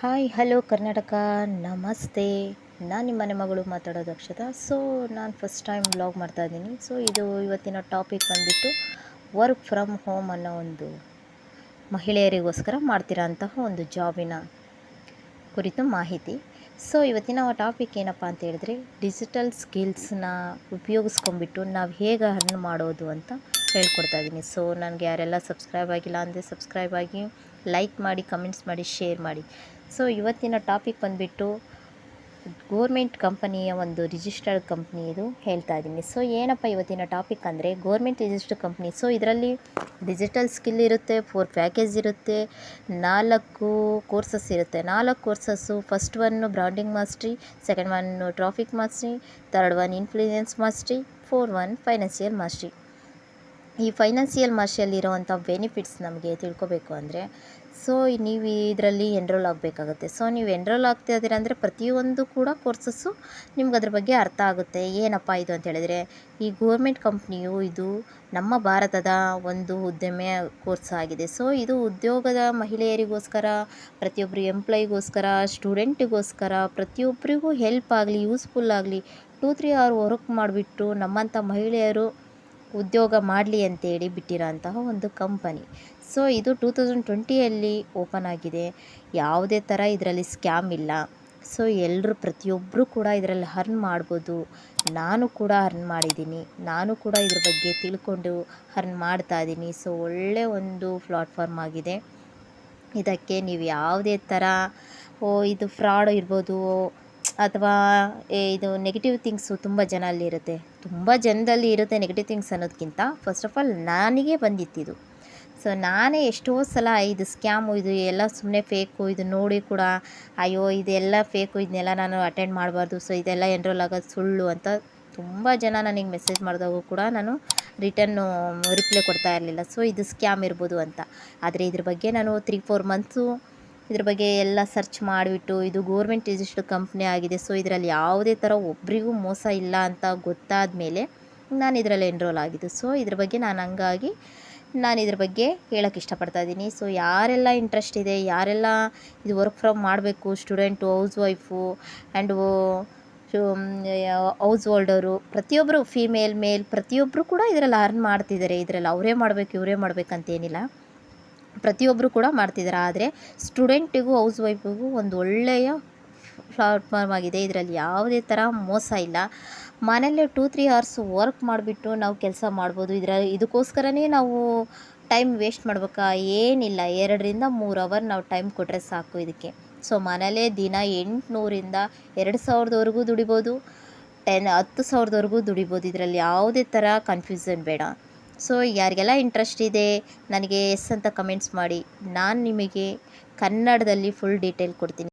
Hi hello Karnataka, ನಮಸ್ತೆ. ನಾನು ನಿಮ್ಮ ಮನೆ ಮಗಳು ಮಾತಾಡೋದು ಅಕ್ಷತಾ. ನಾನು ಫಸ್ಟ್ ಟೈಮ್ ವ್ಲಾಗ್ ಮಾಡ್ತಾಯಿದ್ದೀನಿ. ಇದು ಇವತ್ತಿನ ಟಾಪಿಕ್ ಬಂದುಬಿಟ್ಟು ವರ್ಕ್ ಫ್ರಮ್ ಹೋಮ್ ಅನ್ನೋ ಒಂದು ಮಹಿಳೆಯರಿಗೋಸ್ಕರ ಮಾಡ್ತಿರೋಂತಹ ಒಂದು ಜಾಬಿನ ಕುರಿತು ಮಾಹಿತಿ. ಇವತ್ತಿನ ಟಾಪಿಕ್ ಏನಪ್ಪ ಅಂತ ಹೇಳಿದ್ರೆ, ಡಿಜಿಟಲ್ ಸ್ಕಿಲ್ಸ್ನ ಉಪಯೋಗಿಸ್ಕೊಂಡ್ಬಿಟ್ಟು ನಾವು ಹೇಗೆ ಅರ್ನ್ ಮಾಡೋದು ಅಂತ ಹೇಳ್ಕೊಡ್ತಾ ಇದ್ದೀನಿ. ನನಗೆ ಯಾರೆಲ್ಲ ಸಬ್ಸ್ಕ್ರೈಬ್ ಆಗಿಲ್ಲ ಅಂದರೆ ಸಬ್ಸ್ಕ್ರೈಬ್ ಆಗಿ, ಲೈಕ್ ಮಾಡಿ, ಕಮೆಂಟ್ಸ್ ಮಾಡಿ, ಶೇರ್ ಮಾಡಿ. ಇವತ್ತಿನ ಟಾಪಿಕ್ ಬಂದುಬಿಟ್ಟು ಗೋರ್ಮೆಂಟ್ ಕಂಪನಿಯ ಒಂದು ರಿಜಿಸ್ಟರ್ಡ್ ಕಂಪ್ನಿ ಇದು ಹೇಳ್ತಾ ಇದ್ದೀನಿ. ಏನಪ್ಪ ಇವತ್ತಿನ ಟಾಪಿಕ್ ಅಂದರೆ, ಗೋರ್ಮೆಂಟ್ ರಿಜಿಸ್ಟರ್ಡ್ ಕಂಪ್ನಿ. ಇದರಲ್ಲಿ ಡಿಜಿಟಲ್ ಸ್ಕಿಲ್ ಇರುತ್ತೆ, 4 ಪ್ಯಾಕೇಜ್ ಇರುತ್ತೆ, 4 ಕೋರ್ಸಸ್ ಇರುತ್ತೆ. 4 courses, first one branding mastery, second one traffic mastery, third one influence mastery, fourth one financial mastery. ಈ ಫೈನಾನ್ಷಿಯಲ್ ಮಾಸ್ಟ್ರಿಯಲ್ಲಿರುವಂಥ ಬೆನಿಫಿಟ್ಸ್ ನಮಗೆ ತಿಳ್ಕೊಬೇಕು ಅಂದರೆ, ನೀವು ಇದರಲ್ಲಿ ಎನ್ರೋಲ್ ಆಗಬೇಕಾಗುತ್ತೆ. ನೀವು ಎನ್ರೋಲ್ ಆಗ್ತಾ ಇದ್ದೀರ ಅಂದರೆ ಪ್ರತಿಯೊಂದು ಕೂಡ ಕೋರ್ಸಸ್ಸು ನಿಮ್ಗೆ ಅದ್ರ ಬಗ್ಗೆ ಅರ್ಥ ಆಗುತ್ತೆ. ಏನಪ್ಪ ಇದು ಅಂತ ಹೇಳಿದರೆ, ಈ ಗೋರ್ಮೆಂಟ್ ಕಂಪ್ನಿಯು ಇದು ನಮ್ಮ ಭಾರತದ ಒಂದು ಉದ್ಯಮ ಕೋರ್ಸ್ ಆಗಿದೆ. ಇದು ಉದ್ಯೋಗದ ಮಹಿಳೆಯರಿಗೋಸ್ಕರ, ಪ್ರತಿಯೊಬ್ಬರು ಎಂಪ್ಲಾಯಿಗೋಸ್ಕರ, ಸ್ಟೂಡೆಂಟಿಗೋಸ್ಕರ, ಪ್ರತಿಯೊಬ್ಬರಿಗೂ ಹೆಲ್ಪ್ ಆಗಲಿ, ಯೂಸ್ಫುಲ್ ಆಗಲಿ, 2-3 ಅವರ್ ವರ್ಕ್ ಮಾಡಿಬಿಟ್ಟು ನಮ್ಮಂಥ ಮಹಿಳೆಯರು ಉದ್ಯೋಗ ಮಾಡಲಿ ಅಂತೇಳಿ ಬಿಟ್ಟಿರೋಂತಹ ಒಂದು ಕಂಪನಿ. ಇದು 2020ಯಲ್ಲಿ ಓಪನ್ ಆಗಿದೆ. ಯಾವುದೇ ಥರ ಇದರಲ್ಲಿ ಸ್ಕ್ಯಾಮ್ ಇಲ್ಲ. ಎಲ್ಲರೂ ಪ್ರತಿಯೊಬ್ಬರು ಕೂಡ ಇದರಲ್ಲಿ ಅರ್ನ್ ಮಾಡ್ಬೋದು. ನಾನು ಕೂಡ ಅರ್ನ್ ಮಾಡಿದ್ದೀನಿ. ನಾನು ಕೂಡ ಇದ್ರ ಬಗ್ಗೆ ತಿಳ್ಕೊಂಡು ಅರ್ನ್ ಮಾಡ್ತಾ ಇದ್ದೀನಿ. ಒಳ್ಳೆಯ ಒಂದು ಪ್ಲಾಟ್ಫಾರ್ಮ್ ಆಗಿದೆ. ಇದಕ್ಕೆ ನೀವು ಯಾವುದೇ ಥರ ಇದು ಫ್ರಾಡ್ ಇರ್ಬೋದು ಅಥವಾ ಇದು ನೆಗೆಟಿವ್ ಥಿಂಗ್ಸು ತುಂಬ ಜನದಲ್ಲಿ ಇರುತ್ತೆ ನೆಗೆಟಿವ್ ಥಿಂಗ್ಸ್ ಅನ್ನೋದಕ್ಕಿಂತ, ಫಸ್ಟ್ ಆಫ್ ಆಲ್ ನನಗೆ ಬಂದಿತ್ತಿದು. ನಾನೇ ಎಷ್ಟೋ ಸಲ ಇದು ಸ್ಕ್ಯಾಮು, ಇದು ಎಲ್ಲ ಸುಮ್ಮನೆ ಫೇಕು, ಇದು ನೋಡಿ ಕೂಡ ಅಯ್ಯೋ ಇದೆಲ್ಲ ಫೇಕು, ಇದನ್ನೆಲ್ಲ ನಾನು ಅಟೆಂಡ್ ಮಾಡಬಾರ್ದು, ಇದೆಲ್ಲ ಎನ್ರೋಲ್ ಆಗೋದು ಸುಳ್ಳು ಅಂತ ತುಂಬ ಜನ ನನಗೆ ಮೆಸೇಜ್ ಮಾಡಿದಾಗೂ ಕೂಡ ನಾನು ರಿಪ್ಲೈ ಕೊಡ್ತಾ ಇರಲಿಲ್ಲ. ಇದು ಸ್ಕ್ಯಾಮ್ ಇರ್ಬೋದು ಅಂತ. ಆದರೆ ಇದ್ರ ಬಗ್ಗೆ ನಾನು 3-4 ಮಂತ್ಸು ಇದ್ರ ಬಗ್ಗೆ ಎಲ್ಲ ಸರ್ಚ್ ಮಾಡಿಬಿಟ್ಟು, ಇದು ಗೋರ್ಮೆಂಟ್ ರಿಜಿಸ್ಟರ್ಡ್ ಕಂಪ್ನಿ ಆಗಿದೆ, ಇದರಲ್ಲಿ ಯಾವುದೇ ಥರ ಒಬ್ಬರಿಗೂ ಮೋಸ ಇಲ್ಲ ಅಂತ ಗೊತ್ತಾದ ಮೇಲೆ ನಾನು ಇದರಲ್ಲಿ ಎನ್ರೋಲ್ ಆಗಿದ್ದು. ಇದ್ರ ಬಗ್ಗೆ ನಾನು ಇದ್ರ ಬಗ್ಗೆ ಹೇಳೋಕ್ಕೆ ಇಷ್ಟಪಡ್ತಾ ಇದ್ದೀನಿ. ಯಾರೆಲ್ಲ ಇಂಟ್ರೆಸ್ಟ್ ಇದೆ, ಯಾರೆಲ್ಲ ಇದು ವರ್ಕ್ ಫ್ರಮ್ ಮಾಡಬೇಕು, student, house wife and house holder, ಪ್ರತಿಯೊಬ್ಬರು, ಫೀಮೇಲ್ ಮೇಲ್ ಪ್ರತಿಯೊಬ್ಬರು ಕೂಡ ಇದರಲ್ಲಿ ಅರ್ನ್ ಮಾಡ್ತಿದ್ದಾರೆ. ಇದರಲ್ಲಿ ಅವರೇ ಮಾಡಬೇಕು ಇವರೇ ಮಾಡಬೇಕಂತೇನಿಲ್ಲ, ಪ್ರತಿಯೊಬ್ಬರು ಕೂಡ ಮಾಡ್ತಿದ್ದಾರೆ. ಆದರೆ ಸ್ಟೂಡೆಂಟಿಗೂ ಹೌಸ್ ವೈಫಿಗೂ ಒಂದು ಒಳ್ಳೆಯ ಪ್ಲಾಟ್ಫಾರ್ಮ್ ಆಗಿದೆ. ಇದರಲ್ಲಿ ಯಾವುದೇ ಥರ ಮೋಸ ಇಲ್ಲ. ಮನೆಯಲ್ಲೇ 2-3 ಅವರ್ಸ್ ವರ್ಕ್ ಮಾಡಿಬಿಟ್ಟು ನಾವು ಕೆಲಸ ಮಾಡ್ಬೋದು. ಇದಕ್ಕೋಸ್ಕರನೇ ನಾವು ಟೈಮ್ ವೇಸ್ಟ್ ಮಾಡ್ಬೇಕಾ ಏನಿಲ್ಲ. 2-3 ಅವರ್ ನಾವು ಟೈಮ್ ಕೊಟ್ಟರೆ ಸಾಕು ಇದಕ್ಕೆ. ಮನೇಲೇ ದಿನ 800ರಿಂದ 2000ವರೆಗೂ ದುಡಿಬೋದು, 10,000ವರೆಗೂ ದುಡಿಬೋದು. ಇದರಲ್ಲಿ ಯಾವುದೇ ಥರ ಕನ್ಫ್ಯೂಷನ್ ಬೇಡ. ಯಾರಿಗೆಲ್ಲ ಇಂಟ್ರೆಸ್ಟ್ ಇದೆ ನನಗೆ ಎಸ್ ಅಂತ ಕಮೆಂಟ್ಸ್ ಮಾಡಿ. ನಾನು ನಿಮಗೆ ಕನ್ನಡದಲ್ಲಿ ಫುಲ್ ಡೀಟೇಲ್ ಕೊಡ್ತೀನಿ.